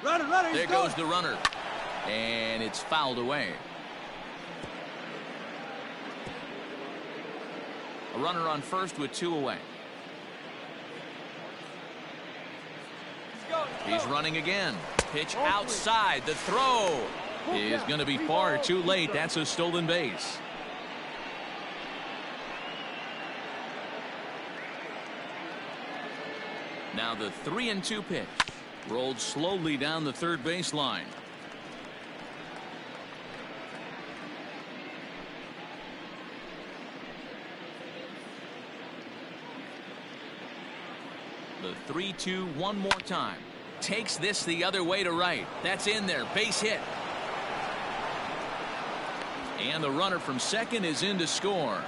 There goes the runner. And it's fouled away. A runner on first with 2 away. He's running again. Pitch outside. The throw is going to be far too late. That's a stolen base. Now the 3-2 pitch. Rolled slowly down the third baseline. The 3-2 one more time. Takes this the other way to right. That's in there. Base hit. And the runner from second is in to score.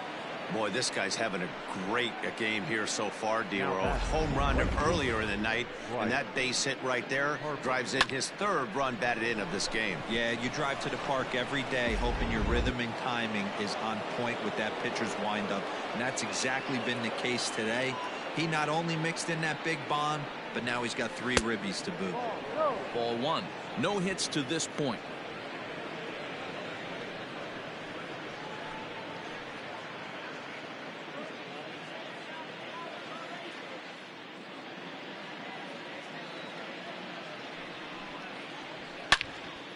Boy, this guy's having a great game here so far, D-Roll. Home run earlier in the night, and that base hit right there drives in his 3rd run batted in of this game. Yeah, you drive to the park every day hoping your rhythm and timing is on point with that pitcher's windup, and that's exactly been the case today. He not only mixed in that big bomb, but now he's got 3 ribbies to boot. Ball 1. No hits to this point.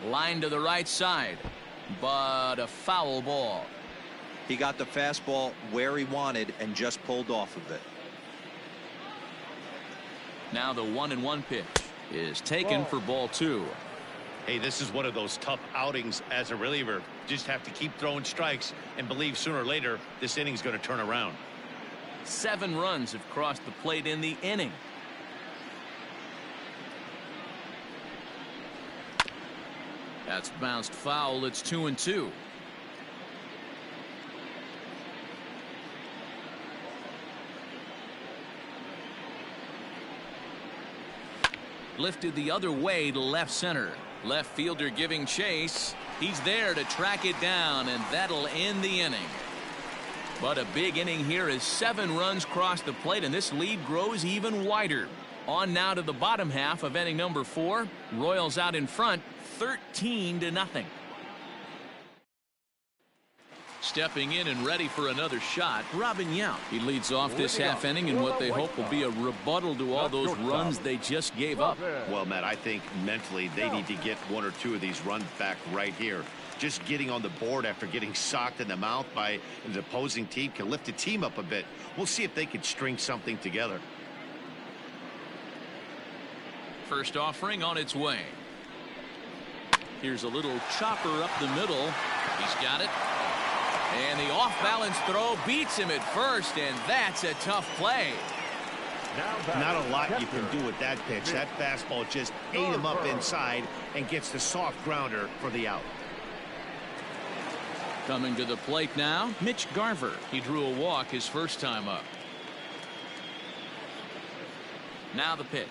Line to the right side, but a foul ball. He got the fastball where he wanted and just pulled off of it. Now the 1-1 pitch is taken for ball 2. Hey, this is one of those tough outings as a reliever. Just have to keep throwing strikes and believe sooner or later this inning's going to turn around. 7 runs have crossed the plate in the inning. That's bounced foul. It's 2-2. Lifted the other way to left center. Left fielder giving chase. He's there to track it down, and that'll end the inning. But a big inning here as 7 runs cross the plate, and this lead grows even wider. On now to the bottom half of inning number 4. Royals out in front, 13-0. Stepping in and ready for another shot, Robin Yount. He leads off this half inning in what they hope will be a rebuttal to all those runs they just gave up. Well, Matt, I think mentally they need to get 1 or 2 of these runs back right here. Just getting on the board after getting socked in the mouth by the opposing team can lift the team up a bit. We'll see if they can string something together. First offering on its way. Here's a little chopper up the middle. He's got it. And the off-balance throw beats him at first, and that's a tough play. Not a lot you can do with that pitch. That fastball just ate him up inside and gets the soft grounder for the out. Coming to the plate now, Mitch Garver. He drew a walk his first time up. Now the pitch.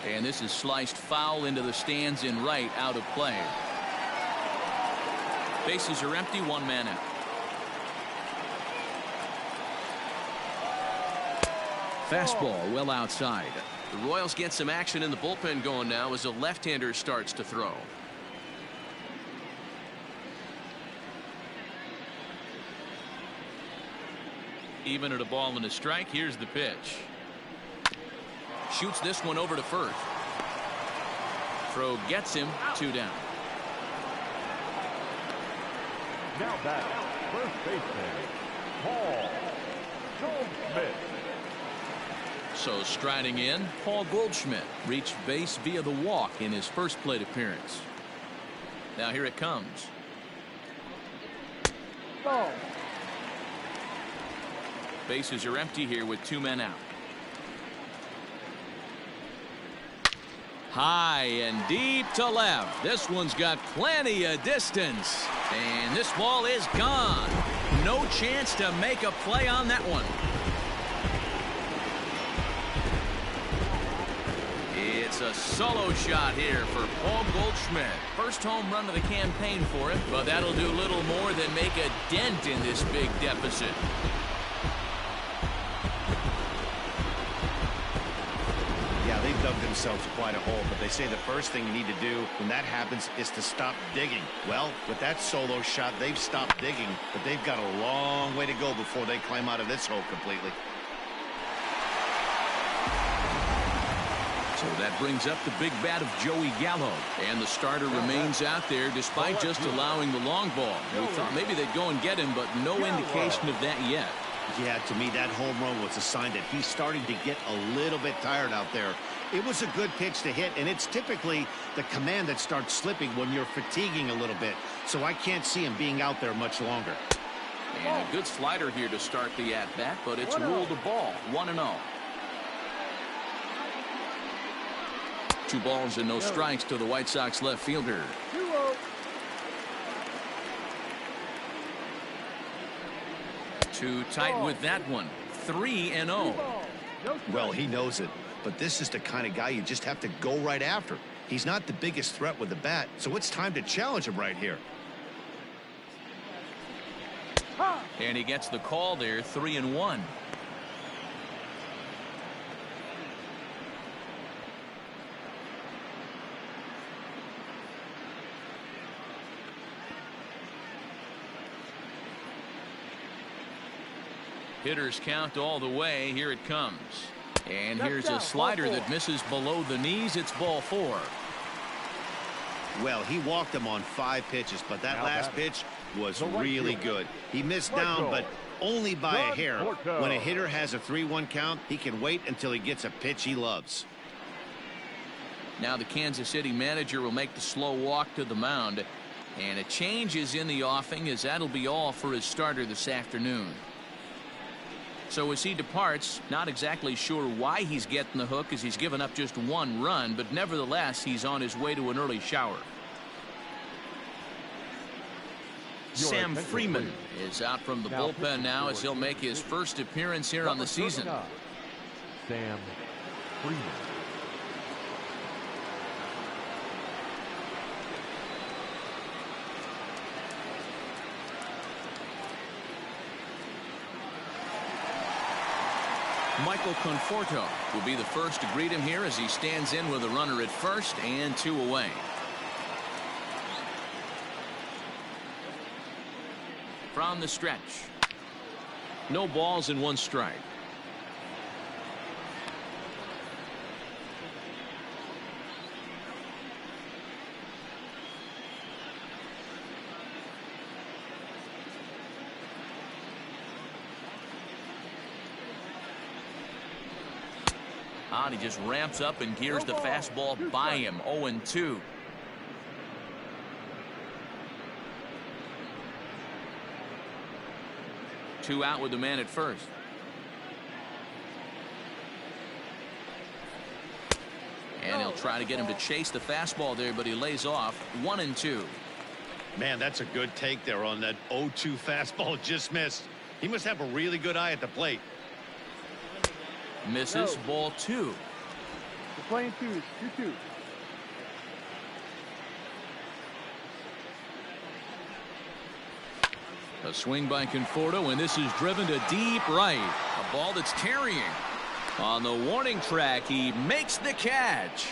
And this is sliced foul into the stands in right, out of play. Bases are empty, 1 man out. Fastball well outside. The Royals get some action in the bullpen going now as a left-hander starts to throw. Even at a ball and a strike, here's the pitch. Shoots this one over to first. Throw gets him, 2 down. Now back, first baseman, Paul Goldschmidt. So striding in, Paul Goldschmidt reached base via the walk in his first plate appearance. Now here it comes. Go. Bases are empty here with 2 men out. High and deep to left. This one's got plenty of distance. And this ball is gone. No chance to make a play on that one. It's a solo shot here for Paul Goldschmidt. First home run of the campaign for him, but that'll do little more than make a dent in this big deficit. they've dug themselves quite a hole, but they say the first thing you need to do when that happens is to stop digging. Well, with that solo shot, they've stopped digging, but they've got a long way to go before they climb out of this hole completely. So that brings up the big bat of Joey Gallo. And the starter remains out there despite just allowing the long ball. We thought maybe they'd go and get him, but no indication of that yet. Yeah, to me, that home run was a sign that he's starting to get a little bit tired out there. It was a good pitch to hit, and it's typically the command that starts slipping when you're fatiguing a little bit. So I can't see him being out there much longer. And a good slider here to start the at-bat, but it's ruled a ball, 1-0. 2 balls and no strikes to the White Sox left fielder. Too tight with that one. 3-0. Well, he knows it, but this is the kind of guy you just have to go right after. He's not the biggest threat with the bat, so it's time to challenge him right here. And he gets the call there, 3-1. Hitters count all the way. Here it comes. And here's a slider that misses below the knees. It's ball 4. Well, he walked him on 5 pitches, but that last pitch was really good. He missed down, but only by a hair. When a hitter has a 3-1 count, he can wait until he gets a pitch he loves. Now the Kansas City manager will make the slow walk to the mound. And a change is in the offing, as that'll be all for his starter this afternoon. So as he departs, not exactly sure why he's getting the hook, as he's given up just 1 run, but nevertheless he's on his way to an early shower. Sam Freeman is out from the bullpen now, as he'll make his first appearance here on the season. Sam Freeman. Michael Conforto will be the first to greet him here as he stands in with a runner at first and 2 away. From the stretch. No balls and 1 strike. He just ramps up and gears the fastball by him. 0-2. Two out with the man at first. And he'll try to get him to chase the fastball there, but he lays off. 1-2. Man, that's a good take there on that 0-2 fastball. Just missed. He must have a really good eye at the plate. Misses. Ball 2. We're playing 2-2. A swing by Conforto, and this is driven to deep right. A ball that's carrying. On the warning track, he makes the catch.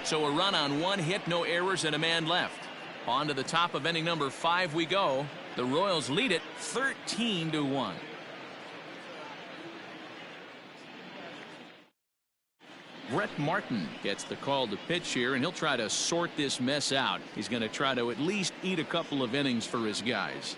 So a run on 1 hit, no errors, and a man left. On to the top of inning number 5 we go. The Royals lead it 13-1. Brett Martin gets the call to pitch here, and he'll try to sort this mess out. He's going to try to at least eat a couple of innings for his guys.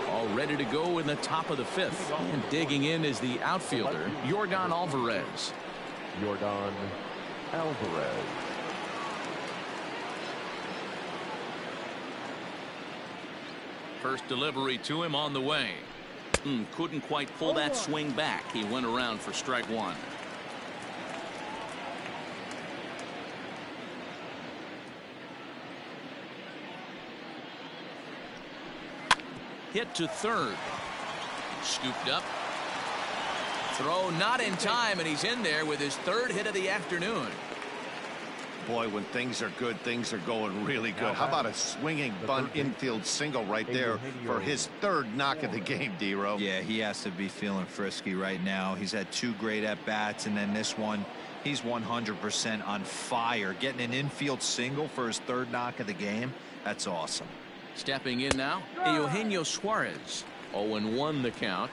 All ready to go in the top of the 5th. And digging in is the outfielder, Yordan Alvarez. Yordan Alvarez. First delivery to him on the way. Couldn't quite pull that swing back. He went around for strike 1. Hit to third. Scooped up. Throw not in time, and he's in there with his 3rd hit of the afternoon. Boy, when things are good, things are going really good. How about a swinging bunt infield single right there for his third knock of the game, D-Row? Yeah, he has to be feeling frisky right now. He's had 2 great at-bats, and then this one, he's 100% on fire. Getting an infield single for his third knock of the game, that's awesome. Stepping in now, Eugenio Suarez. 0-1 the count.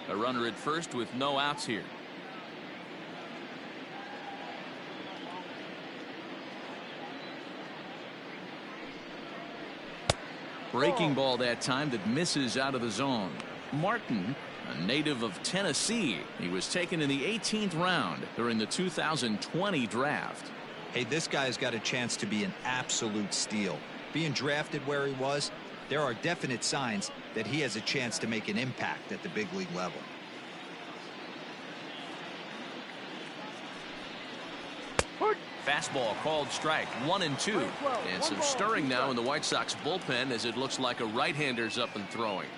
A runner at first with no outs here. Breaking ball that time that misses out of the zone. Martin, a native of Tennessee. He was taken in the 18th round during the 2020 draft. Hey, this guy's got a chance to be an absolute steal. Being drafted where he was, there are definite signs that he has a chance to make an impact at the big league level. Fastball called strike, 1-2. And some stirring now in the White Sox bullpen as it looks like a right-hander's up and throwing.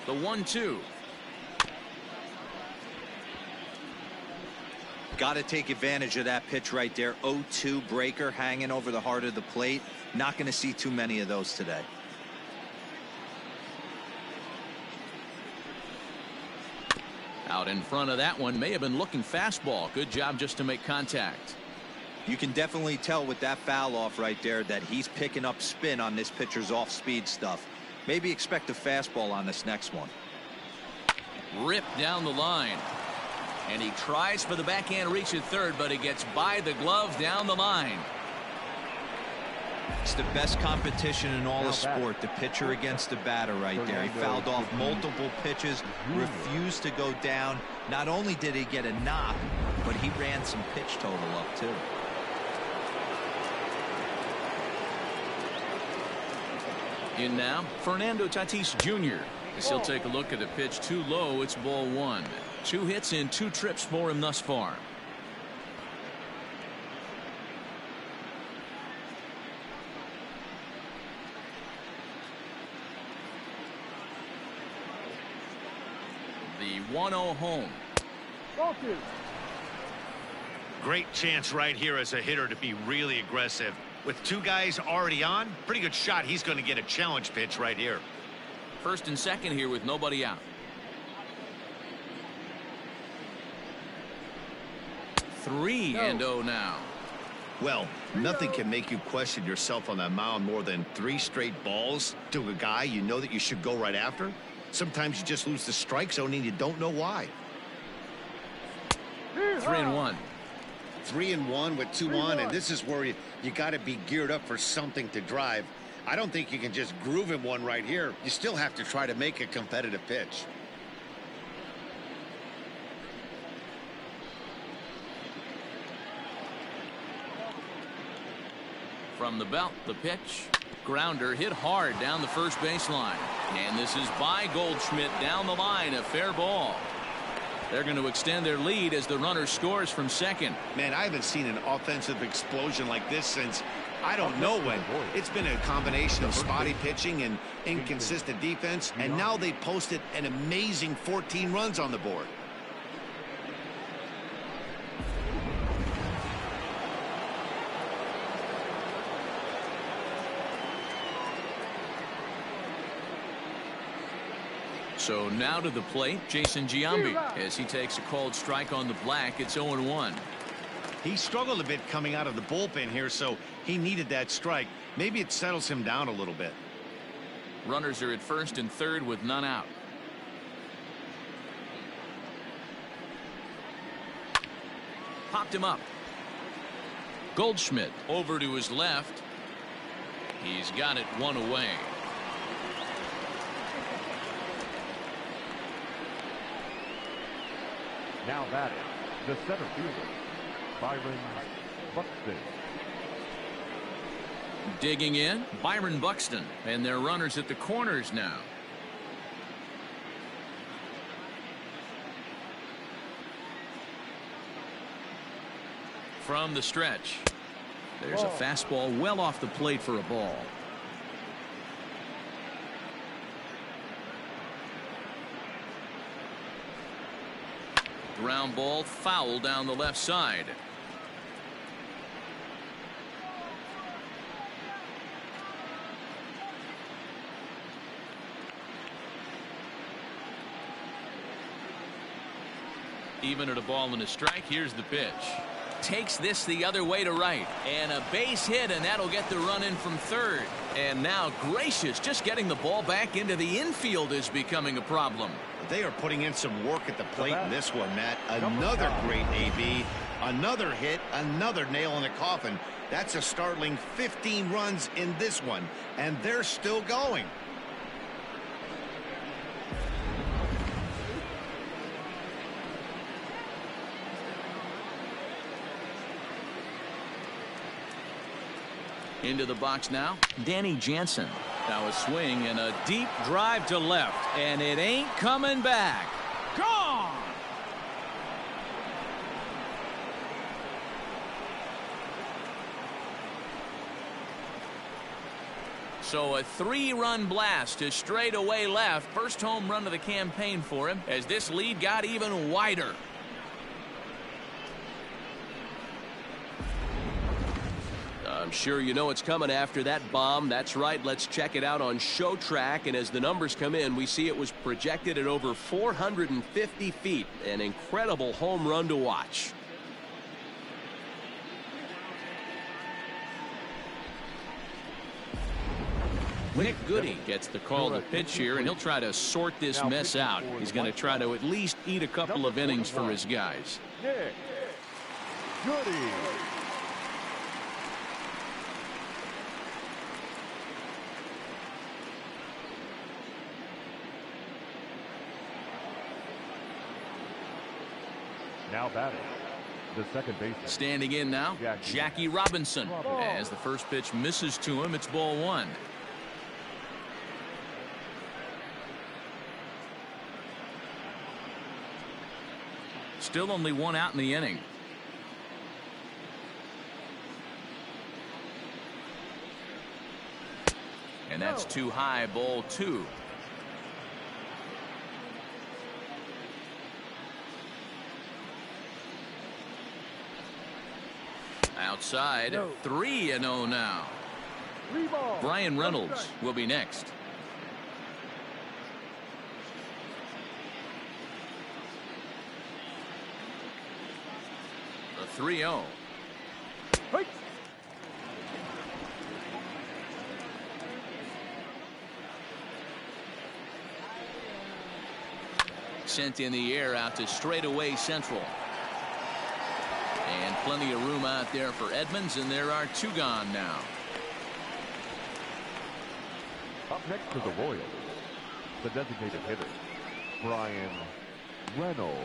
The 1-2. Got to take advantage of that pitch right there. 0-2 breaker hanging over the heart of the plate. Not going to see too many of those today. Out in front of that one, may have been looking fastball. Good job just to make contact. You can definitely tell with that foul off right there that he's picking up spin on this pitcher's off-speed stuff. Maybe expect a fastball on this next one. Ripped down the line. And he tries for the backhand reach at third, but it gets by the glove down the line. It's the best competition in all of sport, the pitcher against the batter right there. He fouled off multiple pitches, refused to go down. Not only did he get a knock, but he ran some pitch total up too. In now, Fernando Tatis Jr. As he'll take a look at a pitch too low. It's ball 1. 2 hits in 2 trips for him thus far. The 1-0 home. Great chance right here as a hitter to be really aggressive. With 2 guys already on, pretty good shot. He's going to get a challenge pitch right here. First and second here with nobody out. 3-0 now. Well, nothing can make you question yourself on that mound more than 3 straight balls to a guy you know that you should go right after. Sometimes you just lose the strike zone and you don't know why. 3-1. 3-1 with 2 on, and this is where you got to be geared up for something to drive. I don't think you can just groove him one right here. You still have to try to make a competitive pitch. From the belt, the pitch. Grounder hit hard down the first baseline. And this is by Goldschmidt down the line. A fair ball. They're going to extend their lead as the runner scores from second. Man, I haven't seen an offensive explosion like this since I don't know when. It's been a combination of spotty pitching and inconsistent defense, and now they posted an amazing 14 runs on the board. So now to the plate, Jason Giambi, as he takes a called strike on the black. It's 0-1. He struggled a bit coming out of the bullpen here, so he needed that strike. Maybe it settles him down a little bit. Runners are at first and third with none out. Popped him up. Goldschmidt over to his left. He's got it 1 away. Now batting, the center fielder, Byron Buxton. Digging in, Byron Buxton, and their runners at the corners now. from the stretch. There's a fastball well off the plate for a ball. Ground ball foul down the left side. Even at a ball and a strike, here's the pitch. Takes this the other way to right. And a base hit, and that'll get the run in from third. And now, gracious, just getting the ball back into the infield is becoming a problem. They are putting in some work at the plate in this one, Matt. Another great AB. Another hit. Another nail in the coffin. That's a startling 15 runs in this one. And they're still going. Into the box now, Danny Jansen. Now a swing and a deep drive to left, and it ain't coming back. Gone! So a 3-run blast to straightaway left. First home run of the campaign for him as this lead got even wider. I'm sure you know it's coming after that bomb. That's right. Let's check it out on Show Track. And as the numbers come in, we see it was projected at over 450 feet. An incredible home run to watch. Nick Goody gets the call to pitch here, and he'll try to sort this mess out. He's going to try to at least eat a couple of innings for his guys. Nick Goody. Now batting, the second baseman. Standing in now, Jackie Robinson. As the first pitch misses to him, it's ball one. Still only one out in the inning. And that's too high, ball two. Outside, 3-0 now. Brian Reynolds will be next. The 3-0. Sent in the air out to straightaway central. And plenty of room out there for Edmonds, and there are 2 gone now. Up next to the Royals, the designated hitter, Brian Reynolds.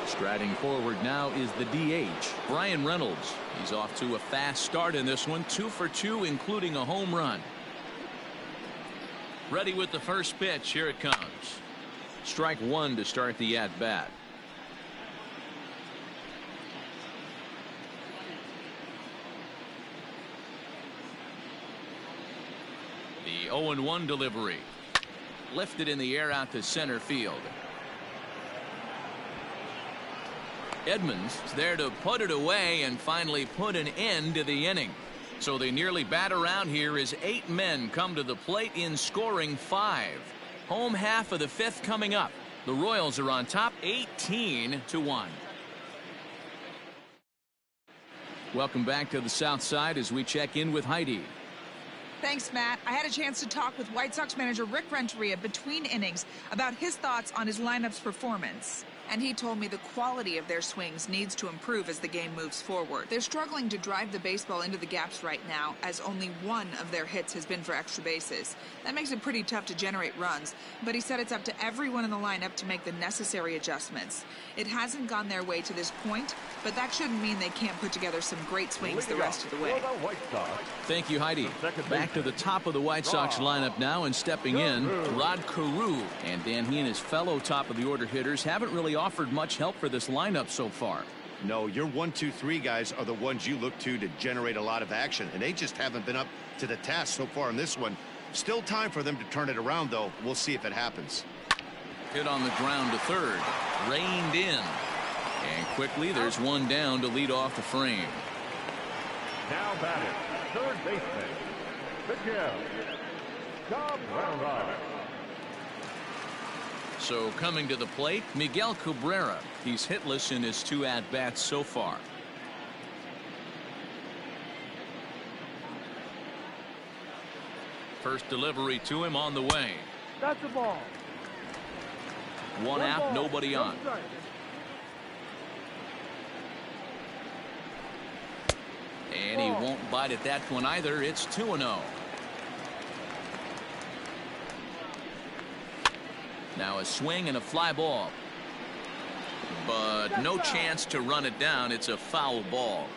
Striding forward now is the DH, Brian Reynolds. He's off to a fast start in this one, 2 for 2, including a home run. Ready with the first pitch. Here it comes. Strike one to start the at-bat. The 0-1 delivery. Lifted in the air out to center field. Edmonds is there to put it away and finally put an end to the inning. So they nearly bat around here as 8 men come to the plate in scoring 5. Home half of the 5th coming up. The Royals are on top 18-1. Welcome back to the South Side as we check in with Heidi. Thanks, Matt. I had a chance to talk with White Sox manager Rick Renteria between innings about his thoughts on his lineup's performance. And he told me the quality of their swings needs to improve as the game moves forward. They're struggling to drive the baseball into the gaps right now, as only one of their hits has been for extra bases. That makes it pretty tough to generate runs, but he said it's up to everyone in the lineup to make the necessary adjustments. It hasn't gone their way to this point, but that shouldn't mean they can't put together some great swings the rest of the way. Thank you, Heidi. Back to the top of the White Sox lineup now, and stepping in, Rod Carew. And Dan, he and his fellow top of the order hitters haven't really offered much help for this lineup so far. No, your 1, 2, 3 guys are the ones you look to generate a lot of action, and they just haven't been up to the task so far in this one. Still time for them to turn it around, though. We'll see if it happens. Hit on the ground to third. Reined in. And quickly there's one down to lead off the frame. Now batting, third baseman, Miguel Cabrera. So coming to the plate, Miguel Cabrera. He's hitless in his 2 at-bats so far. First delivery to him on the way. That's the ball. One out, nobody on. And he won't bite at that one either. It's 2-0. Now a swing and a fly ball. But no chance to run it down. It's a foul ball.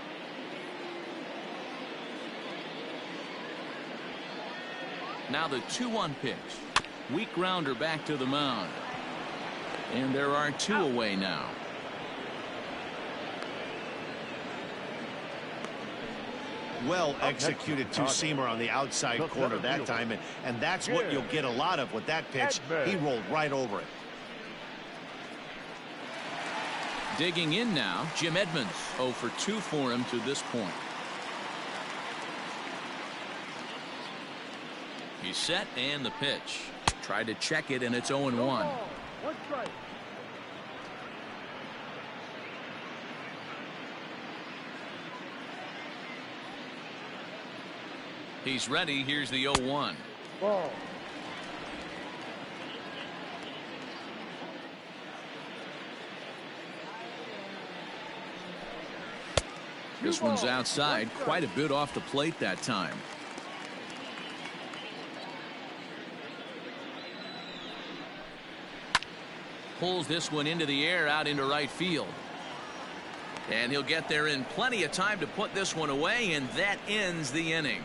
Now the 2-1 pitch. Weak grounder back to the mound. And there are 2 away now. Well executed two-seamer on the outside corner that time, and that's what you'll get a lot of with that pitch. He rolled right over it. Digging in now, Jim Edmonds. 0 for 2 for him to this point. He's set, and the pitch. Tried to check it, and it's 0-1. He's ready. Here's the 0-1. Ball. This one's outside, quite a bit off the plate that time. Pulls this one into the air out into right field. And he'll get there in plenty of time to put this one away, and that ends the inning.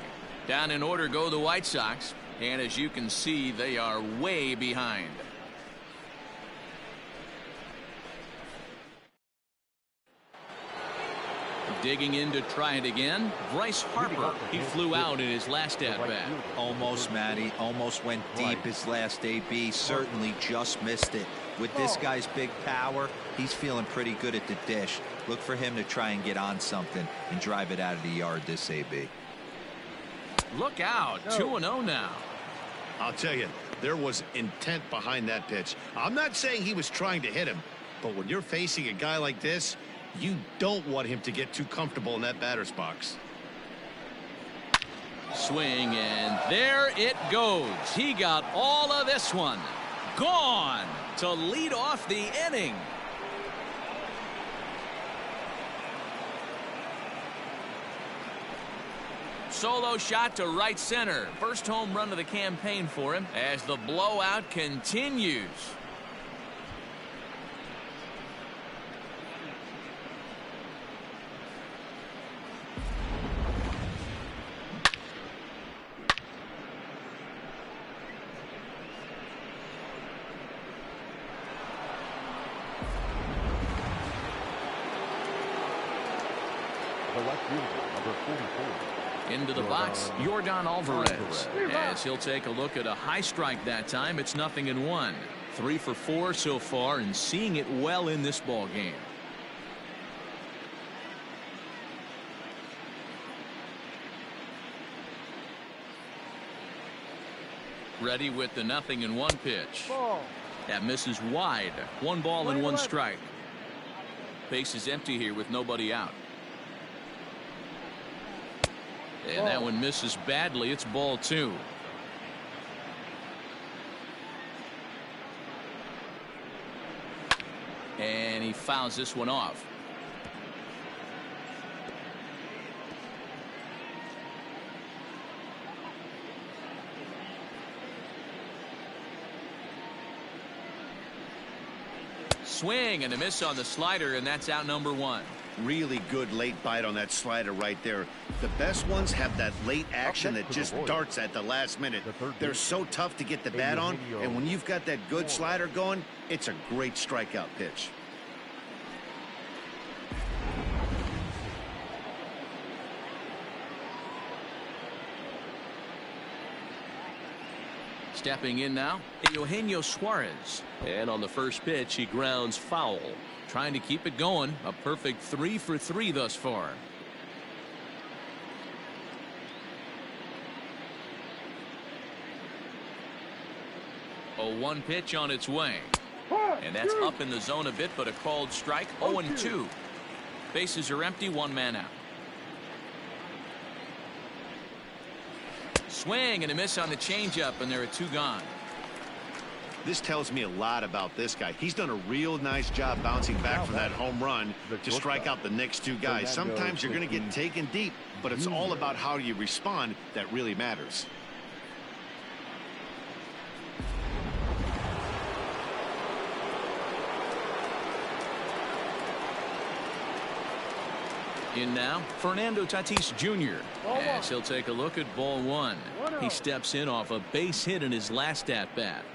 Down in order go the White Sox, and as you can see, they are way behind. Digging in to try it again, Bryce Harper. He flew out in his last at-bat. Almost, Matty. Almost went deep his last AB. Certainly just missed it. With this guy's big power, he's feeling pretty good at the dish. Look for him to try and get on something and drive it out of the yard this AB. Look out. 2-0 now. I'll tell you, there was intent behind that pitch. I'm not saying he was trying to hit him, but when you're facing a guy like this, you don't want him to get too comfortable in that batter's box. Swing, and there it goes. He got all of this one. Gone to lead off the inning. Solo shot to right center. First home run of the campaign for him as the blowout continues. The left fielder, number 44. Into the box, Yordan Alvarez. As he'll take a look at a high strike that time, it's 0-1. 3 for 4 so far, and seeing it well in this ball game. Ready with the 0-1 pitch. That misses wide. 1 ball and 1 strike. Base is empty here with nobody out. And that one misses badly. It's ball 2. And he fouls this one off. Swing and a miss on the slider, and that's out number 1. Really good late bite on that slider right there. The best ones have that late action that just darts at the last minute. They're so tough to get the bat on, and when you've got that good slider going, it's a great strikeout pitch. Stepping in now, Eugenio Suarez. And on the first pitch, he grounds foul. Trying to keep it going. A perfect 3 for 3 thus far. A 1 pitch on its way. And that's up in the zone a bit, but a called strike. 0-2. Bases are empty, 1 man out. Swing and a miss on the changeup, and there are 2 gone. This tells me a lot about this guy. He's done a real nice job bouncing back from that home run to strike out the next 2 guys. Sometimes you're going to get taken deep, but it's all about how you respond that really matters. In now, Fernando Tatis Jr. As he'll take a look at ball 1. He steps in off a base hit in his last at-bat.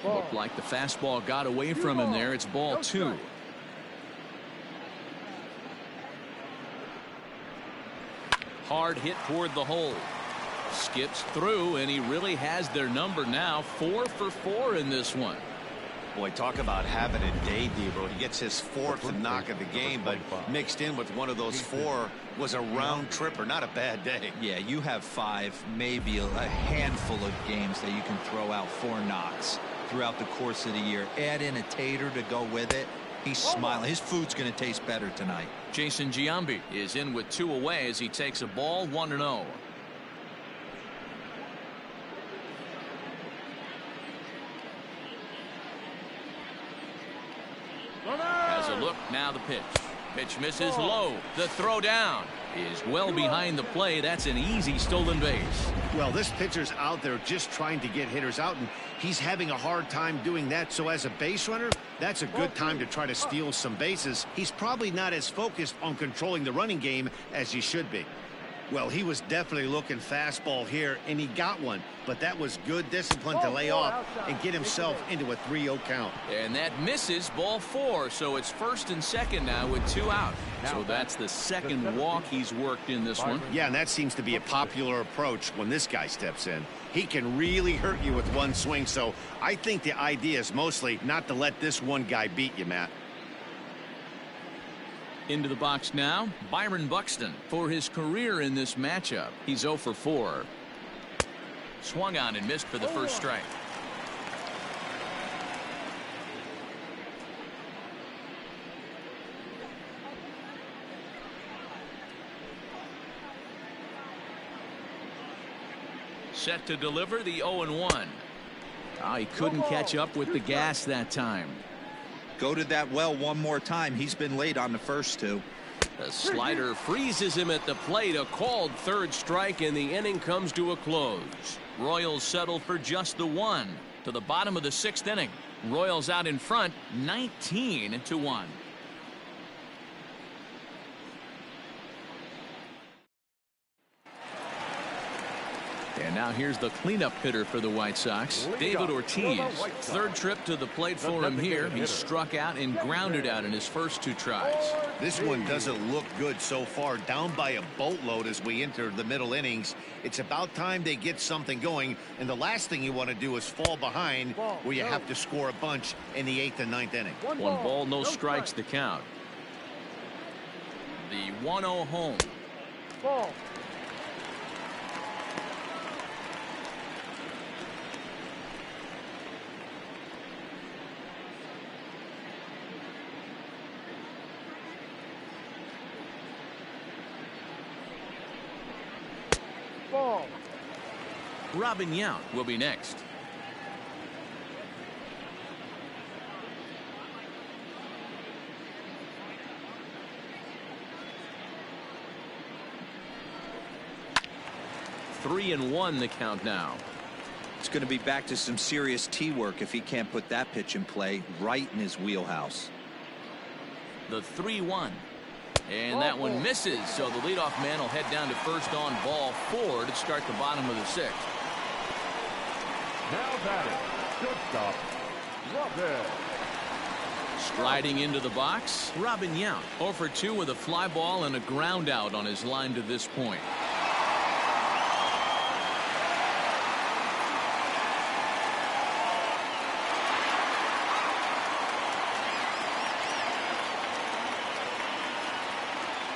Looked like the fastball got away from him there. It's ball 2. Hard hit toward the hole. Skips through, and he really has their number now. 4 for 4 in this one. Boy, talk about having a day, Devo. He gets his 4th knock of the game, but mixed in with one of those 4 was a round tripper. Not a bad day. Yeah, you have 5, maybe a handful of games that you can throw out 4 knocks throughout the course of the year. Add in a tater to go with it. He's smiling. His food's going to taste better tonight. Jason Giambi is in with 2 away as he takes a ball 1-0. Has a look, now the pitch. Pitch misses low. The throw down is well behind the play. That's an easy stolen base. Well, this pitcher's out there just trying to get hitters out, and he's having a hard time doing that. So as a base runner, that's a good time to try to steal some bases. He's probably not as focused on controlling the running game as he should be. Well, he was definitely looking fastball here, and he got one. But that was good discipline to lay off and get himself into a 3-0 count. And that misses ball 4. So it's 1st and 2nd now with 2 out. So that's the 2nd walk he's worked in this one. Yeah, and that seems to be a popular approach when this guy steps in. He can really hurt you with 1 swing. So I think the idea is mostly not to let this one guy beat you, Matt. Into the box now, Byron Buxton for his career in this matchup. He's 0 for 4. Swung on and missed for the first strike. Set to deliver the 0-1. He couldn't catch up with the gas that time. Go to that well one more time. He's been late on the first 2. The slider freezes him at the plate. A called 3rd strike, and the inning comes to a close. Royals settle for just the 1 to the bottom of the 6th inning. Royals out in front 19-1. And now here's the cleanup hitter for the White Sox, David Ortiz. 3rd trip to the plate for him here. He struck out and grounded out in his first 2 tries. This one doesn't look good so far. Down by a boatload as we enter the middle innings. It's about time they get something going. And the last thing you want to do is fall behind where you have to score a bunch in the 8th and 9th inning. 1 ball, no strikes to count. The 1-0 home. Ball. Robin Yount will be next. Three and 1 the count now. It's going to be back to some serious tee work if he can't put that pitch in play right in his wheelhouse. The 3-1. And that one misses, so the leadoff man will head down to first on ball 4 to start the bottom of the 6th. Now batting, shortstop, Robin. Riding into the box, Robin Yount, 0 for 2 with a fly ball and a ground out on his line to this point.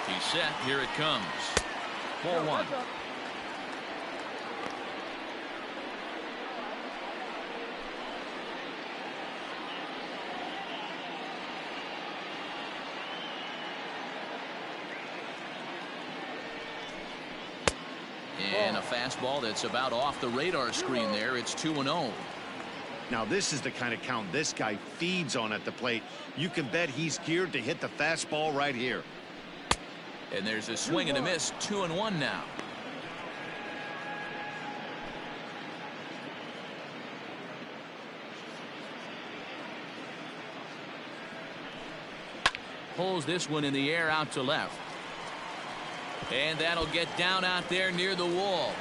He's set. Here it comes. Ball 1. And a fastball that's about off the radar screen there. It's 2-0. Now this is the kind of count this guy feeds on at the plate. You can bet he's geared to hit the fastball right here. And there's a swing and a miss. 2-1 now. Pulls this one in the air out to left. And that'll get down out there near the wall.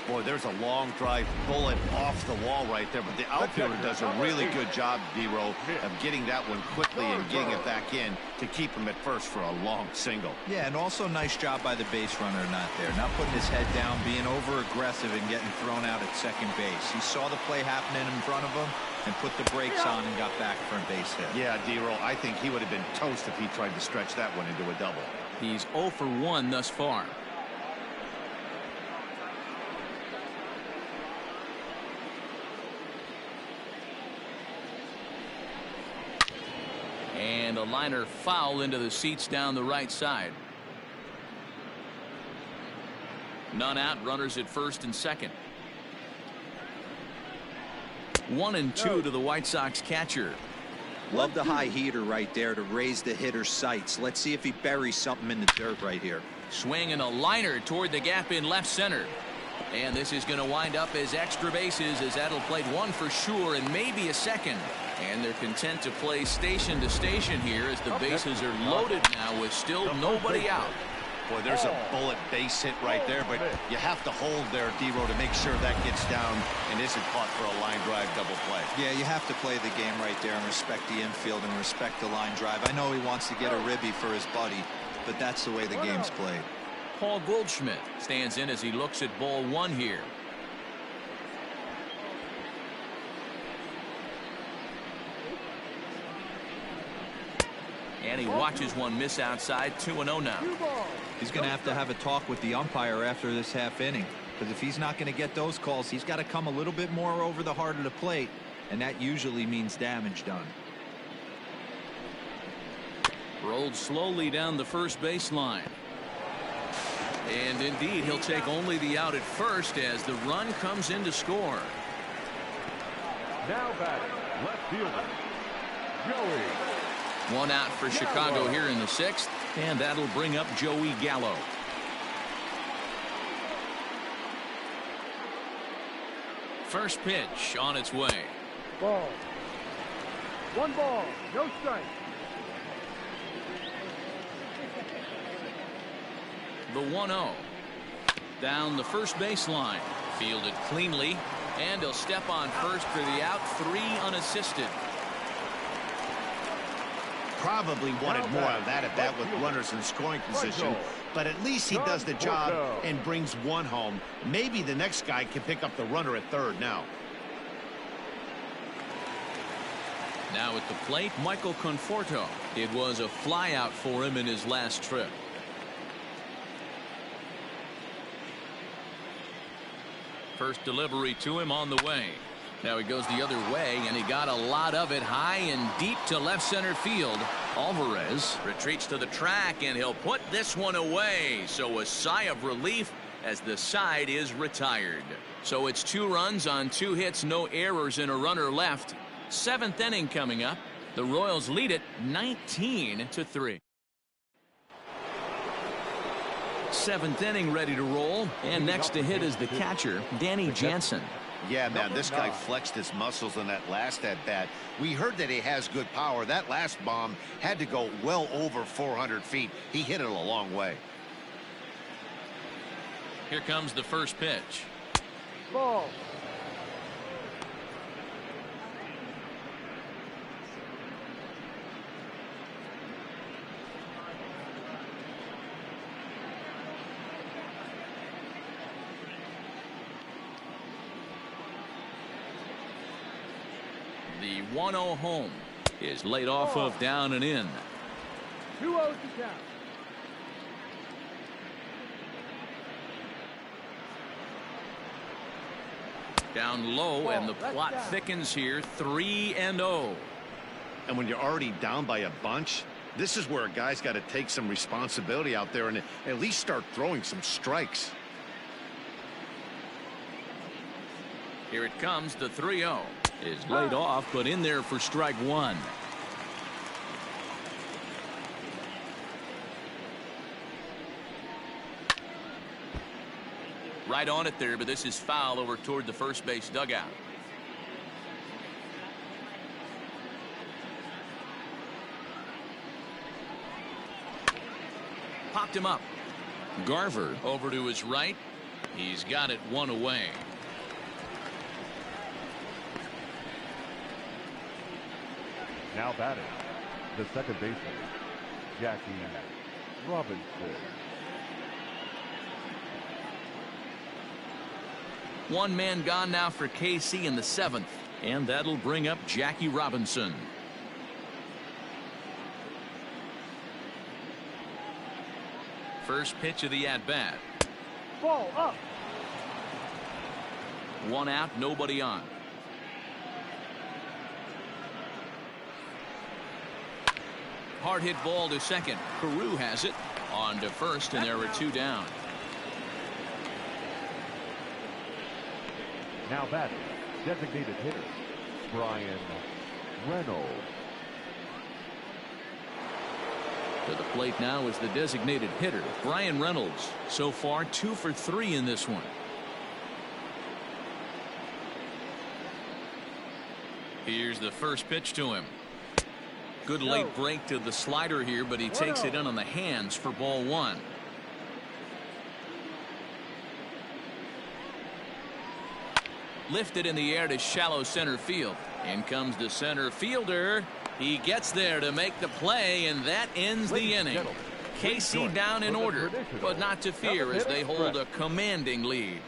Boy, there's a long drive bullet off the wall right there, but the outfielder does a really good job, D-Row, of getting that one quickly and getting it back in to keep him at first for a long single. Yeah, and also nice job by the base runner not there. Not putting his head down, being over-aggressive and getting thrown out at second base. He saw the play happening in front of him and put the brakes on and got back for a base hit. Yeah, D-Row, I think he would have been toast if he tried to stretch that one into a double. He's 0 for 1 thus far. And a liner foul into the seats down the right side. None out, runners at first and second. 1-2 to the White Sox catcher. Love the high heater right there to raise the hitter's sights. Let's see if he buries something in the dirt right here. Swing and a liner toward the gap in left center. And this is going to wind up as extra bases, as that'll play 1 for sure and maybe a second. And they're content to play station to station here as the bases are loaded now with still nobody out. Boy, there's a bullet base hit right there, but you have to hold there, D-Row, to make sure that gets down and isn't caught for a line drive double play. Yeah, you have to play the game right there and respect the infield and respect the line drive. I know he wants to get a ribby for his buddy, but that's the way the game's played. Paul Goldschmidt stands in as he looks at ball 1 here. And he watches one miss outside. 2-0 now. He's going to have a talk with the umpire after this half inning, because if he's not going to get those calls, he's got to come a little bit more over the heart of the plate, and that usually means damage done. Rolled slowly down the first baseline. And indeed, he'll take only the out at first as the run comes in to score. Now batting, left fielder, Joey. 1 out for Chicago here in the 6th, and that'll bring up Joey Gallo. First pitch on its way. Ball. 1 ball, no strike. The 1-0. Down the first baseline. Fielded cleanly, and he'll step on first for the out. 3 unassisted. Probably wanted more of that at bat with runners in scoring position, but at least he does the job and brings 1 home. Maybe the next guy can pick up the runner at third now. Now at the plate, Michael Conforto. It was a flyout for him in his last trip. First delivery to him on the way. Now he goes the other way, and he got a lot of it high and deep to left center field. Alvarez retreats to the track, and he'll put this one away. So a sigh of relief as the side is retired. So it's 2 runs on 2 hits, no errors, and a runner left. 7th inning coming up. The Royals lead it 19-3. 7th inning ready to roll, and next to hit is the catcher, Danny Jansen. Yeah, man, this guy flexed his muscles in that last at bat. We heard that he has good power. That last bomb had to go well over 400 feet. He hit it a long way. Here comes the first pitch. Ball. The 1-0 home is laid off of down and in. 2-0 to count. Down low, and the plot thickens here. 3-0. And when you're already down by a bunch, this is where a guy's got to take some responsibility out there and at least start throwing some strikes. Here it comes. The 3-0 is laid off, but in there for strike one. Right on it there, but this is foul over toward the first base dugout. Popped him up. Garver over to his right. He's got it one away. Now batting, the second baseman, Jackie Robinson. One man gone now for KC in the seventh, and that'll bring up Jackie Robinson. First pitch of the at-bat. Ball up. One out, nobody on. Hard hit ball to second. Carew has it. On to first, and there are two down. Now batting, designated hitter, Brian Reynolds. To the plate now is the designated hitter, Brian Reynolds. So far, 2 for 3 in this one. Here's the first pitch to him. Good late break to the slider here, but he takes it in on the hands for ball one. Lifted in the air to shallow center field. In comes the center fielder. He gets there to make the play, and that ends the inning. KC down in order, but not to fear as they hold a commanding lead.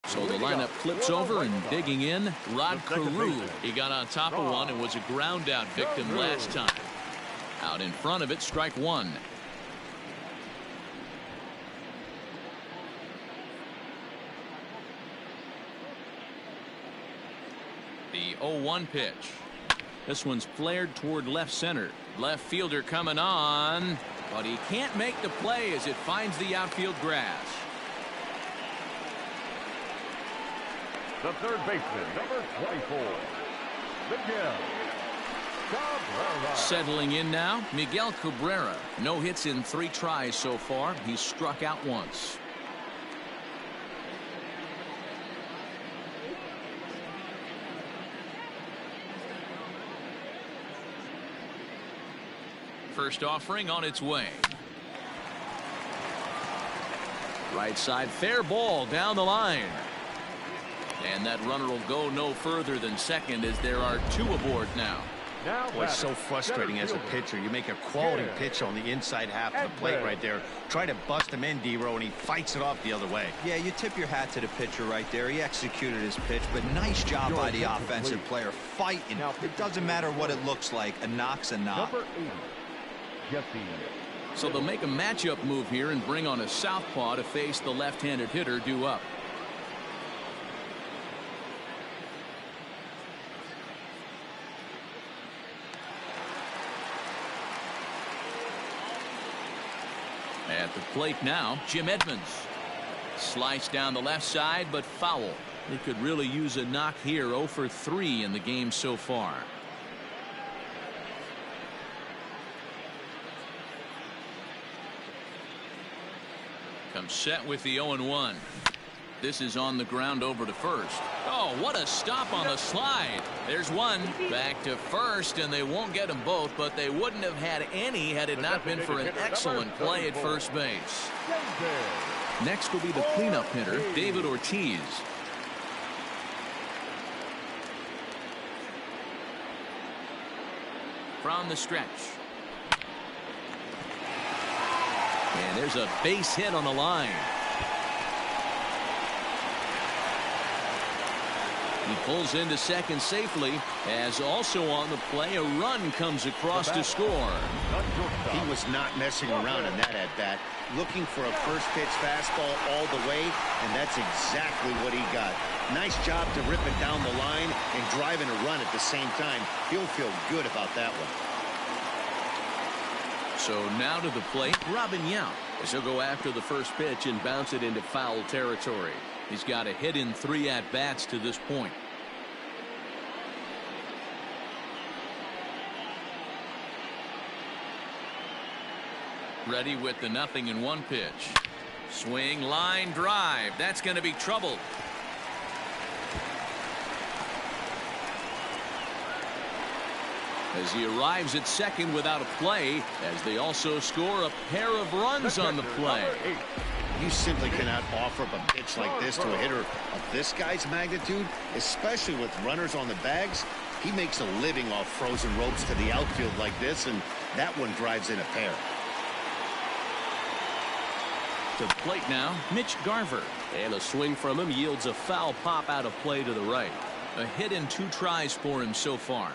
So the lineup flips over and digging in, Rod Carew. He got on top of one and was a ground out victim last time. Out in front of it, strike one. The 0-1 pitch. This one's flared toward left center. Left fielder coming on, but he can't make the play as it finds the outfield grass. The third baseman, number 24, Miguel Cabrera. Settling in now, Miguel Cabrera. No hits in 3 tries so far. He's struck out once. First offering on its way. Right side, fair ball down the line. And that runner will go no further than second as there are 2 aboard now. Boy, it's so frustrating as a pitcher. You make a quality pitch on the inside half of the plate right there. Try to bust him in, D-Row, and he fights it off the other way. Yeah, you tip your hat to the pitcher right there. He executed his pitch, but nice job by the offensive player fighting. It doesn't matter what it looks like. A knock's a knock. Number 80, Jesse. So they'll make a matchup move here and bring on a southpaw to face the left-handed hitter due up. At the plate now, Jim Edmonds. Sliced down the left side, but foul. They could really use a knock here. 0 for 3 in the game so far. Comes set with the 0-1. This is on the ground over to first. Oh, what a stop on the slide. There's one. Back to first, and they won't get them both, but they wouldn't have had any had it not been for an excellent play at first base. Next will be the cleanup hitter, David Ortiz. From the stretch. And there's a base hit on the line. He pulls into second safely, as also on the play a run comes across to score. He was not messing around in that at-bat, looking for a first pitch fastball all the way, and that's exactly what he got. Nice job to rip it down the line and driving a run at the same time. He'll feel good about that one. So now to the plate, Robin Yount, as he'll go after the first pitch and bounce it into foul territory. He's got a hit in 3 at-bats to this point. Ready with the 0-1 pitch. Swing, line drive. That's going to be trouble. As he arrives at second without a play, as they also score a pair of runs on the play. You simply cannot offer up a pitch like this to a hitter of this guy's magnitude, especially with runners on the bags. He makes a living off frozen ropes to the outfield like this, and that one drives in a pair. To the plate now, Mitch Garver. And a swing from him yields a foul pop out of play to the right. A hit in 2 tries for him so far.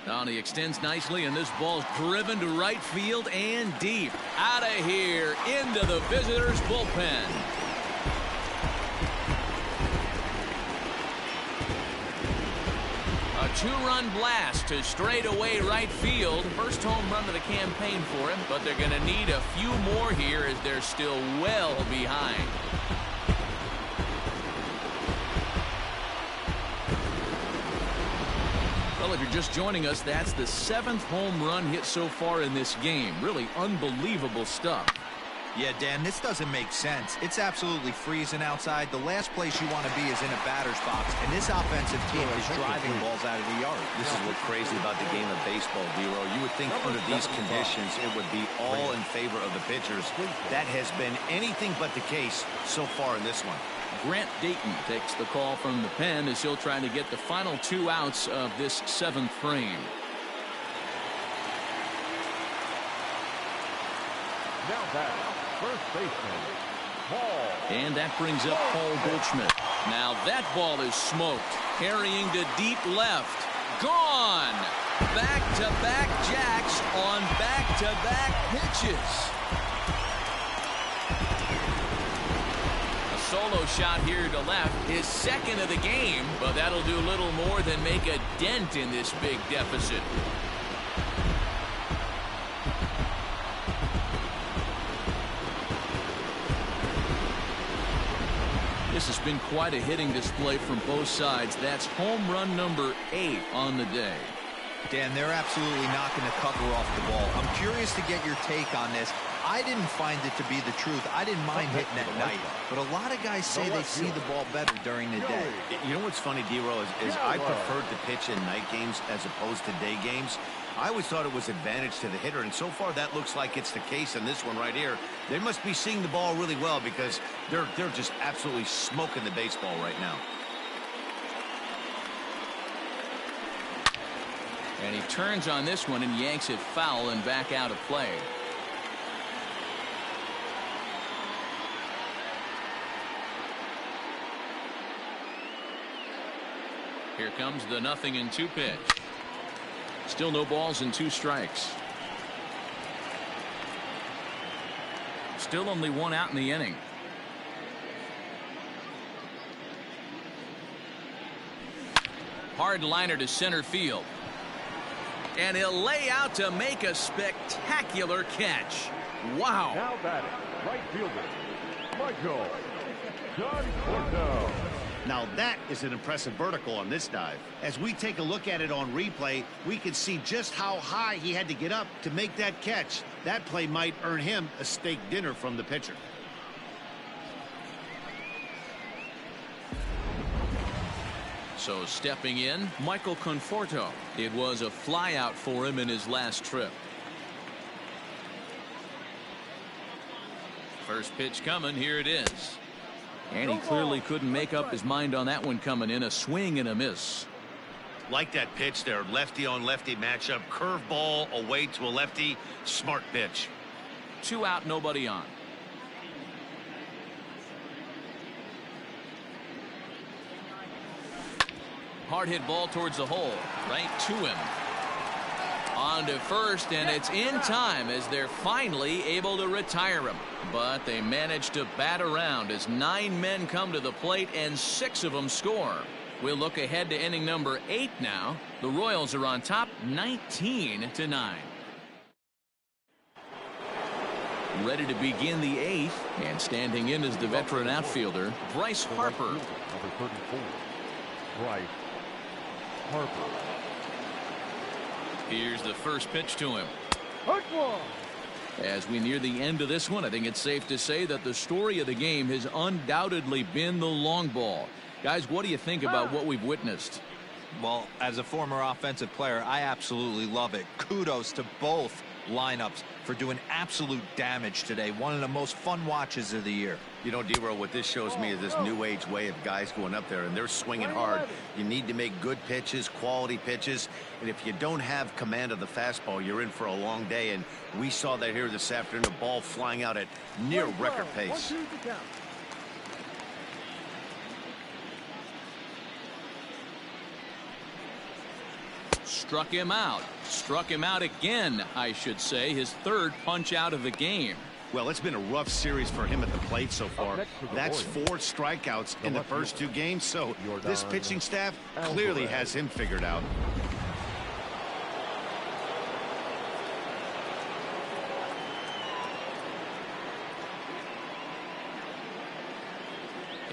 Now he extends nicely, and this ball's driven to right field and deep. Out of here, into the visitors' bullpen. A 2-run blast to straightaway right field. First home run of the campaign for him, but they're going to need a few more here as they're still well behind. Well, if you're just joining us, that's the 7th home run hit so far in this game. Really unbelievable stuff. Yeah, Dan, this doesn't make sense. It's absolutely freezing outside. The last place you want to be is in a batter's box, and this offensive team is driving balls out of the yard. This is what's crazy about the game of baseball, D-Row. You would think under these conditions it would be all in favor of the pitchers. That has been anything but the case so far in this one. Grant Dayton takes the call from the pen as he'll try to get the final 2 outs of this 7th frame. Now back, first baseman, Paul. And that brings up Paul Goldschmidt. Now that ball is smoked. Carrying to deep left. Gone. Back-to-back jacks on back-to-back pitches. A solo shot here to left. His 2nd of the game, but that'll do little more than make a dent in this big deficit. This has been quite a hitting display from both sides. That's home run number 8 on the day. Dan, they're absolutely knocking the cover off the ball. I'm curious to get your take on this. I didn't find it to be the truth. I didn't mind hitting at night, but a lot of guys say they see the ball better during the day. You know what's funny, D-Row, is I preferred to pitch in night games as opposed to day games. I always thought it was advantage to the hitter, and so far that looks like it's the case in this one right here. They must be seeing the ball really well because they're just absolutely smoking the baseball right now. And he turns on this one and yanks it foul and back out of play. Here comes the 0-2 pitch. Still no balls and 2 strikes. Still only 1 out in the inning. Hard liner to center field. And he'll lay out to make a spectacular catch. Wow. Now batting, right fielder, Michael Conforto. Now that is an impressive vertical on this dive. As we take a look at it on replay, we can see just how high he had to get up to make that catch. That play might earn him a steak dinner from the pitcher. So stepping in, Michael Conforto. It was a flyout for him in his last trip. First pitch coming. Here it is. And he clearly couldn't make up his mind on that one coming in. A swing and a miss. Like that pitch there, lefty on lefty matchup, curveball away to a lefty, smart pitch. 2 out, nobody on. Hard hit ball towards the hole, right to him. On to first, and it's in time as they're finally able to retire him. But they managed to bat around as 9 men come to the plate and 6 of them score. We'll look ahead to inning number 8 now. The Royals are on top 19-9. Ready to begin the 8th, and standing in is the veteran outfielder, Bryce Harper. Number 34, Bryce Harper. Here's the first pitch to him. As we near the end of this one, I think it's safe to say that the story of the game has undoubtedly been the long ball. Guys, what do you think about what we've witnessed? Well, as a former offensive player, I absolutely love it. Kudos to both lineups for doing absolute damage today. One of the most fun watches of the year. You know, D-Row, what this shows me is this new age way of guys going up there and they're swinging hard. You need to make good pitches, quality pitches, and if you don't have command of the fastball, you're in for a long day, and we saw that here this afternoon, the ball flying out at near record pace. Struck him out. Struck him out again, I should say. His 3rd punch out of the game. Well, it's been a rough series for him at the plate so far. That's 4 strikeouts in the first 2 games, so this pitching staff clearly has him figured out.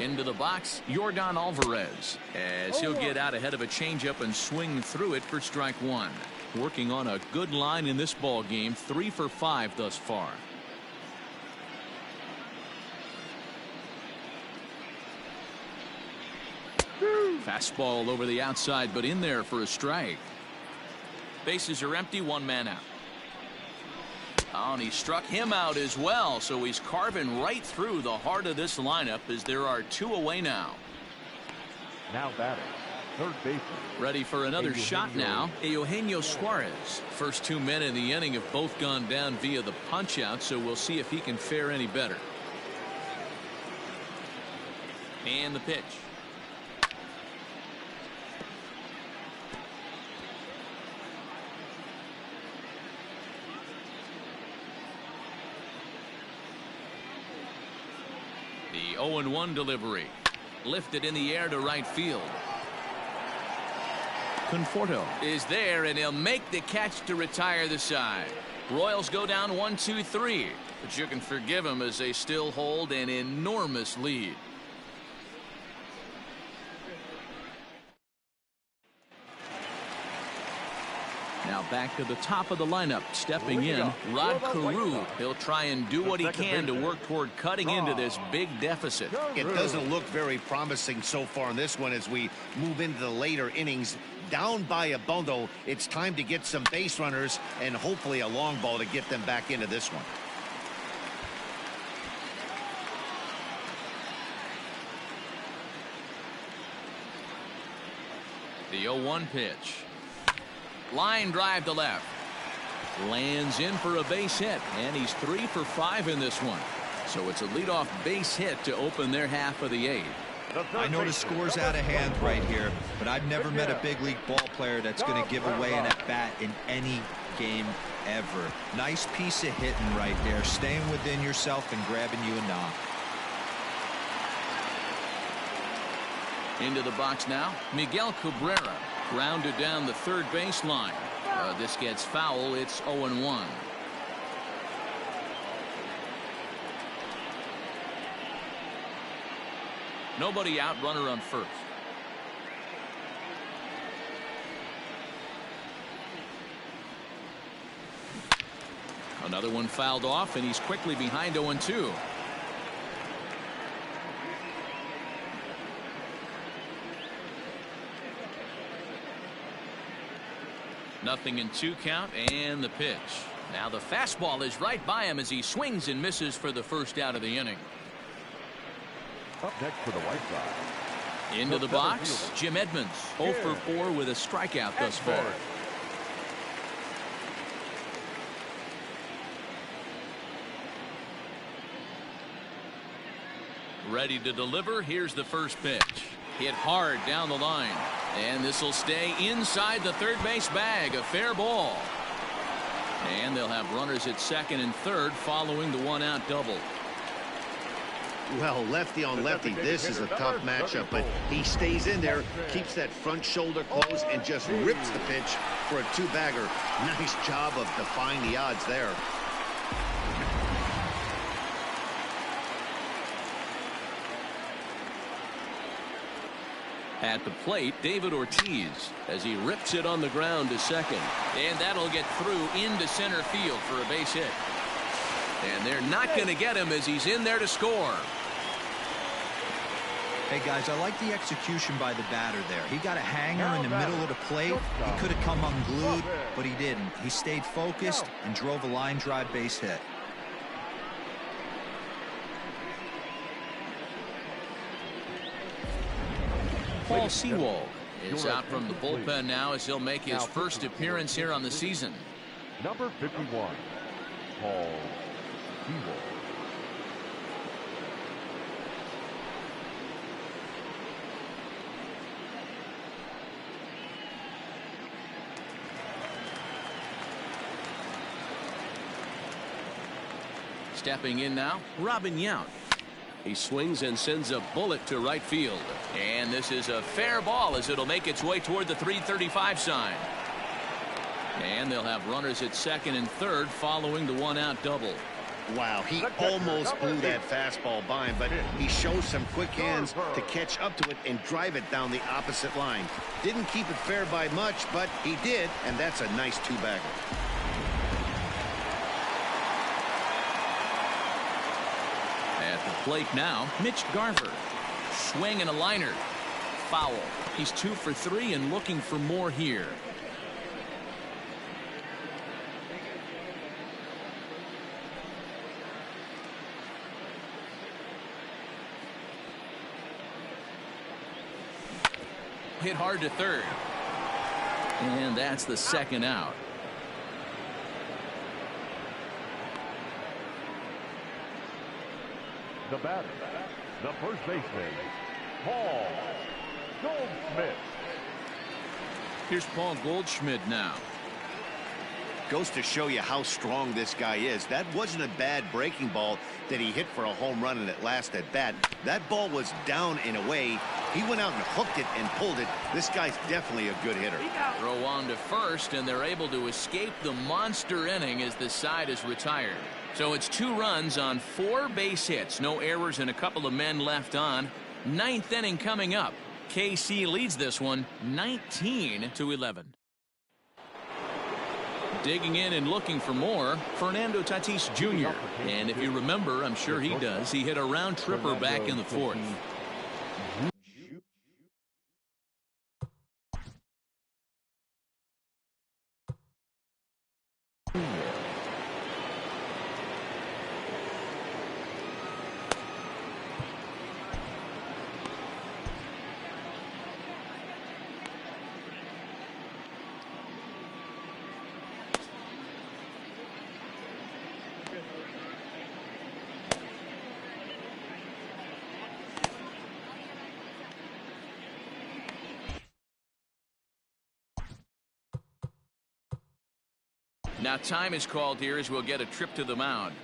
Into the box, Yordan Alvarez, as he'll get out ahead of a changeup and swing through it for strike 1. Working on a good line in this ball game, 3 for 5 thus far. Fastball over the outside, but in there for a strike. Bases are empty, 1 man out. Oh, and he struck him out as well, so he's carving right through the heart of this lineup as there are 2 away now. Now batting, third baseman. Ready for another shot now, Eugenio Suarez. First 2 men in the inning have both gone down via the punch-out, so we'll see if he can fare any better. And the pitch. The 0-1 delivery. Lifted in the air to right field. Conforto is there, and he'll make the catch to retire the side. Royals go down 1-2-3, but you can forgive them as they still hold an enormous lead. Now back to the top of the lineup. Stepping in, Rod Carew. He'll try and do what he can to work toward cutting into this big deficit. It doesn't look very promising so far in this one as we move into the later innings. Down by a bundle, it's time to get some base runners and hopefully a long ball to get them back into this one. The 0-1 pitch. Line drive to left. Lands in for a base hit, and he's 3 for 5 in this one. So it's a leadoff base hit to open their half of the 8th. I know the score's out of hand right here, but I've never met a big league ball player that's going to give away an at-bat in any game ever. Nice piece of hitting right there, staying within yourself and grabbing you a knock. Into the box now, Miguel Cabrera. Grounded down the third baseline. This gets foul. It's 0-1. Nobody out, runner on first. Another one fouled off, and he's quickly behind 0-2. Nothing in 2 count, and the pitch. Now the fastball is right by him as he swings and misses for the first out of the inning. Up next for the White Sox. Into the box, Jim Edmonds, 0 for 4 with a strikeout thus far. Ready to deliver. Here's the first pitch. Hit hard down the line. And this will stay inside the third base bag. A fair ball. And they'll have runners at second and third following the 1-out double. Well, lefty on lefty, this is a tough matchup, but he stays in there, keeps that front shoulder closed, and just rips the pitch for a 2-bagger. Nice job of defying the odds there. At the plate, David Ortiz as he rips it on the ground to second. And that'll get through into center field for a base hit. And they're not going to get him as he's in there to score. Hey, guys, I like the execution by the batter there. He got a hanger in the middle of the plate. He could have come unglued, but he didn't. He stayed focused and drove a line drive base hit. Paul Sewald is out from the bullpen now as he'll make his first appearance here on the season. Number 51, Paul Sewald. Stepping in now, Robin Yount. He swings and sends a bullet to right field. And this is a fair ball as it'll make its way toward the 335 sign. And they'll have runners at second and third following the 1-out double. Wow, he almost blew that fastball by him, but he shows some quick hands to catch up to it and drive it down the opposite line. Didn't keep it fair by much, but he did, and that's a nice 2-bagger. At the plate now, Mitch Garver. Swing and a liner. Foul. He's 2 for 3 and looking for more here. hit hard to third. And that's the second out. The batter, the first baseman, Paul Goldschmidt. Here's Paul Goldschmidt now. Goes to show you how strong this guy is. That wasn't a bad breaking ball that he hit for a home run in that last at bat. That ball was down and away. He went out and hooked it and pulled it. This guy's definitely a good hitter. Throw on to first, and they're able to escape the monster inning as the side is retired. So it's 2 runs on 4 base hits. No errors and a couple of men left on. 9th inning coming up. KC leads this one 19-11. Digging in and looking for more, Fernando Tatis Jr. And if you remember, I'm sure he does, he hit a round tripper back in the 4th. Now time is called here as we'll get a trip to the mound.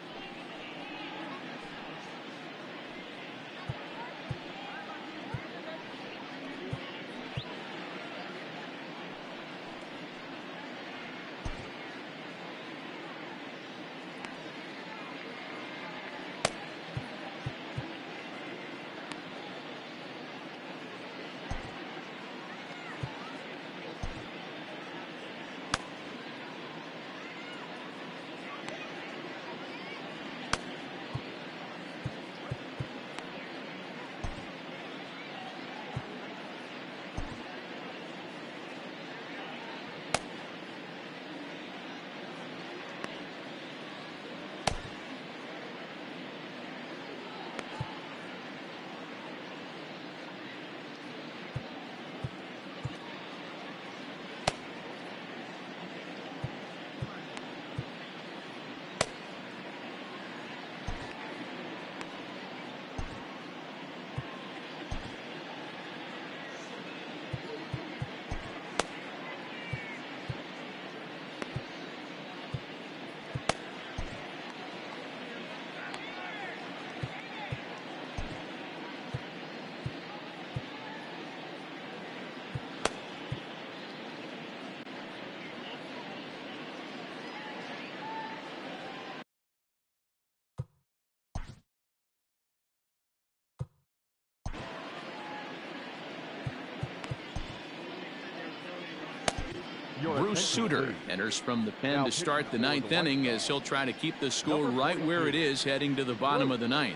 Bruce Sutter enters from the pen to start the 9th inning as he'll try to keep the score right where it is heading to the bottom of the 9th.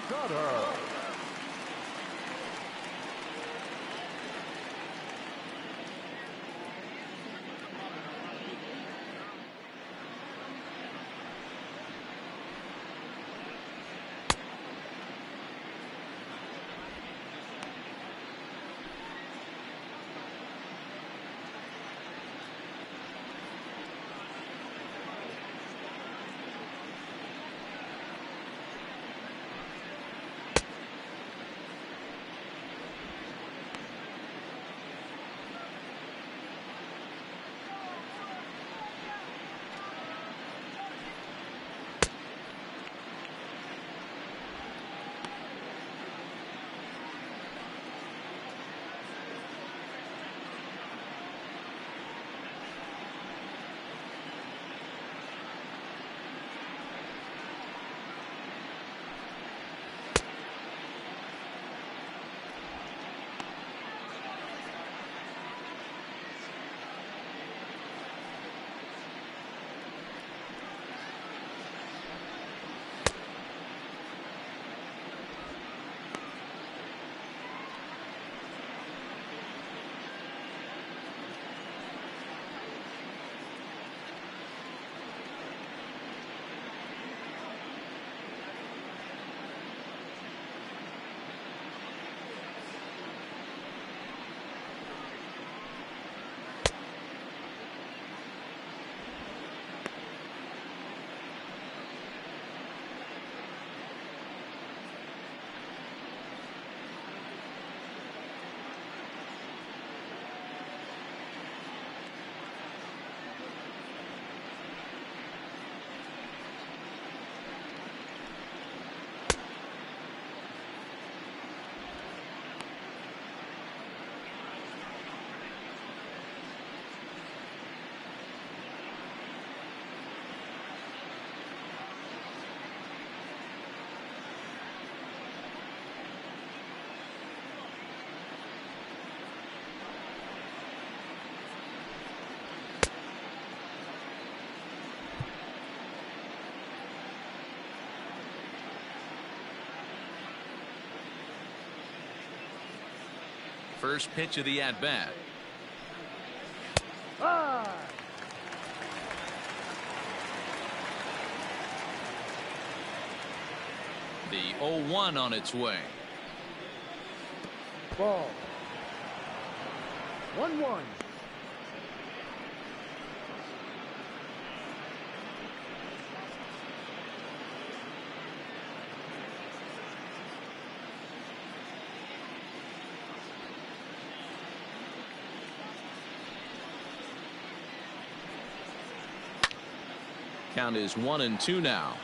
Sutter. First pitch of the at-bat. The 0-1 on its way. Ball. 1-1. Count is 1-2 now.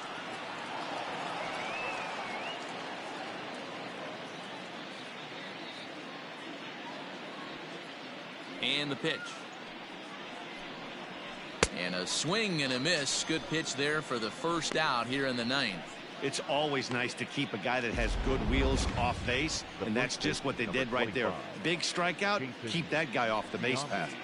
And the pitch. And a swing and a miss. Good pitch there for the first out here in the ninth. It's always nice to keep a guy that has good wheels off base, and that's just what they did right there. Big strikeout, keep that guy off the base path.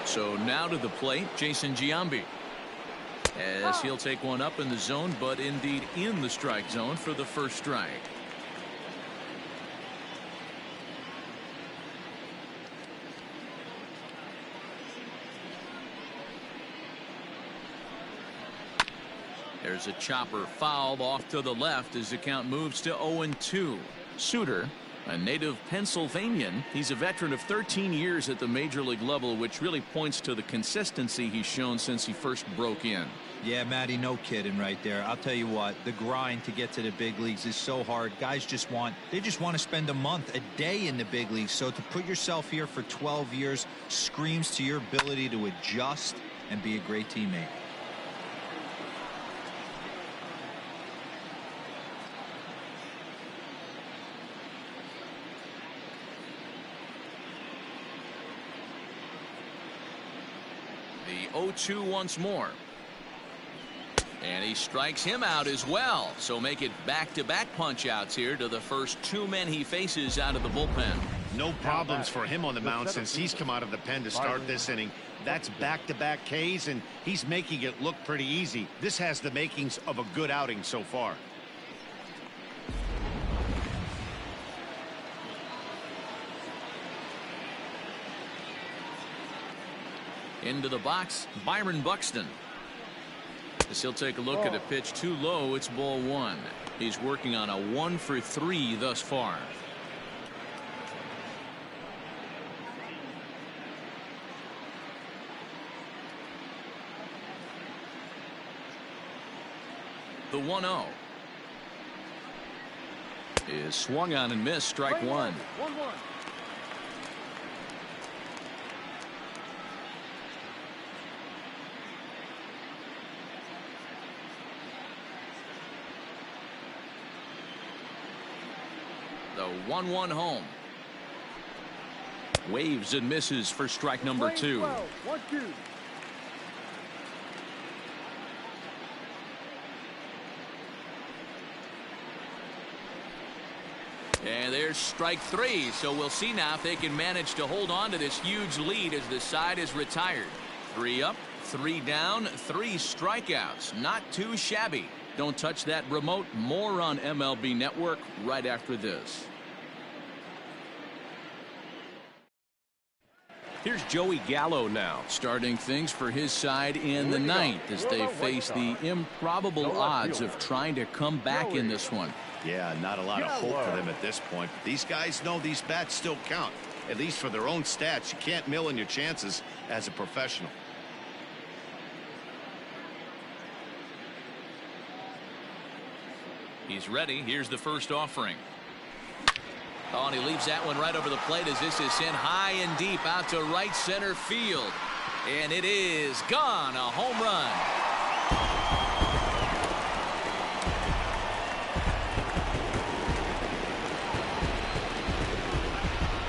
So now to the plate, Jason Giambi. As he'll take one up in the zone, but indeed in the strike zone for the first strike. There's a chopper foul off to the left as the count moves to 0-2. Suter, a native Pennsylvanian, he's a veteran of 13 years at the major league level, which really points to the consistency he's shown since he first broke in. Yeah, Matty, no kidding right there. I'll tell you what, the grind to get to the big leagues is so hard. Guys just want to spend a month, a day in the big leagues. So to put yourself here for 12 years screams to your ability to adjust and be a great teammate. The 0-2 once more. And he strikes him out as well. So make it back-to-back punch-outs here to the first two men he faces out of the bullpen. No problems for him on the mound since he's come out of the pen to start this inning. That's back-to-back Ks, and he's making it look pretty easy. This has the makings of a good outing so far. Into the box, Byron Buxton. As he'll take a look at a pitch too low, it's ball one. He's working on a 1-for-3 thus far. The 1-0 is swung on and missed. Strike one. 1-1. The 1-1 home. Waves and misses for strike number 2. 1-2. And there's strike 3. So we'll see now if they can manage to hold on to this huge lead as the side is retired. 3 up, 3 down, 3 strikeouts. Not too shabby. Don't touch that remote. More on MLB Network right after this. Here's Joey Gallo now, starting things for his side in the ninth as they face the improbable odds of trying to come back in this one. Yeah, not a lot of hope for them at this point. These guys know these bats still count, at least for their own stats. You can't mill in your chances as a professional. He's ready. Here's the first offering. Oh, and he leaves that one right over the plate as this is sent high and deep out to right center field. And it is gone. A home run.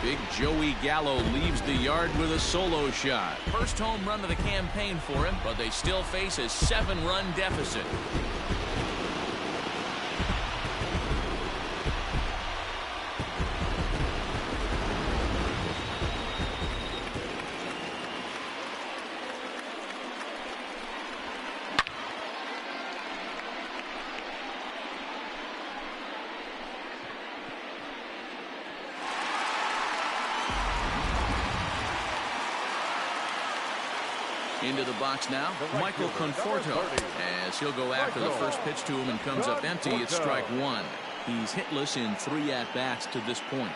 Big Joey Gallo leaves the yard with a solo shot. First home run of the campaign for him, but they still face a 7-run deficit. Into the box now, Michael Conforto, as he'll go after the first pitch to him and comes up empty. It's strike one. He's hitless in 3 at-bats to this point.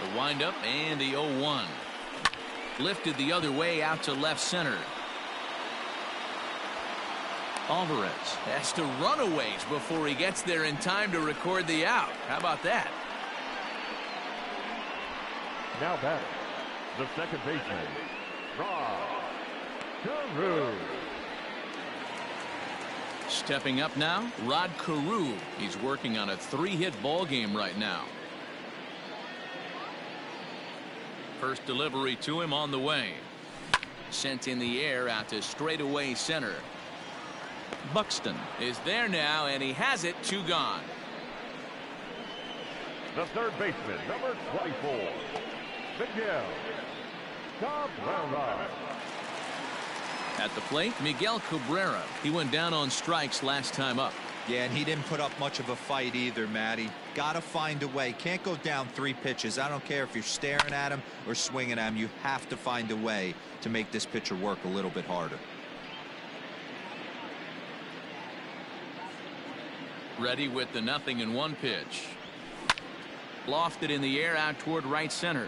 The windup and the 0-1. Lifted the other way out to left center. Alvarez has to run a ways before he gets there in time to record the out. How about that? Now batting, the second baseman, Rod Carew. Stepping up now, Rod Carew. He's working on a 3-hit ball game right now. First delivery to him on the way. Sent in the air out to straightaway center. Buxton is there now, and he has it. 2 gone. The third baseman, number 24, Miguel Cabrera. At the plate, Miguel Cabrera. He went down on strikes last time up. Yeah, and he didn't put up much of a fight either, Matty. Got to find a way. Can't go down 3 pitches. I don't care if you're staring at him or swinging at him. You have to find a way to make this pitcher work a little bit harder. Ready with the 0-1 pitch. Lofted in the air out toward right center.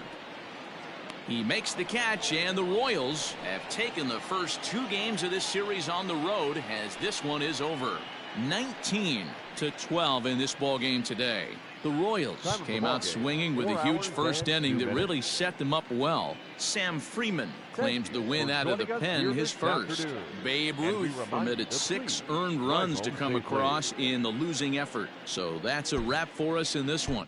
He makes the catch, and the Royals have taken the first 2 games of this series on the road, as this one is over. 19-12 in this ball game today. The Royals came out swinging with a huge first inning that really set them up well. Sam Freeman claims the win out of the pen, his first. Babe Ruth permitted 6 earned runs to come across in the losing effort. So that's a wrap for us in this one.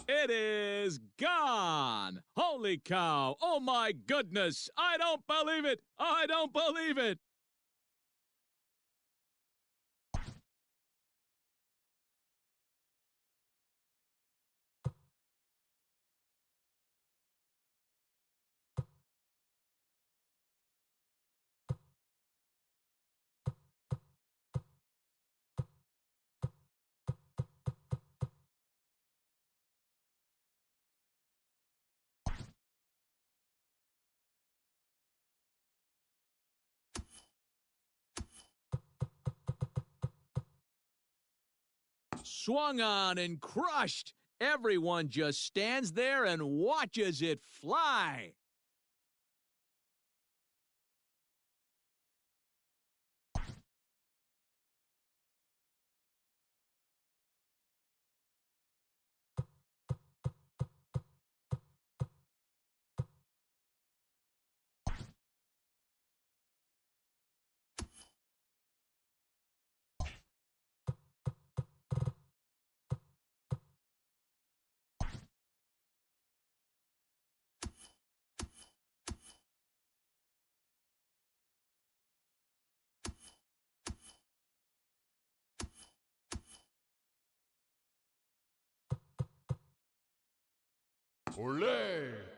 It is gone. Holy cow. Oh, my goodness. I don't believe it. I don't believe it. Swung on and crushed. Everyone just stands there and watches it fly. Olé!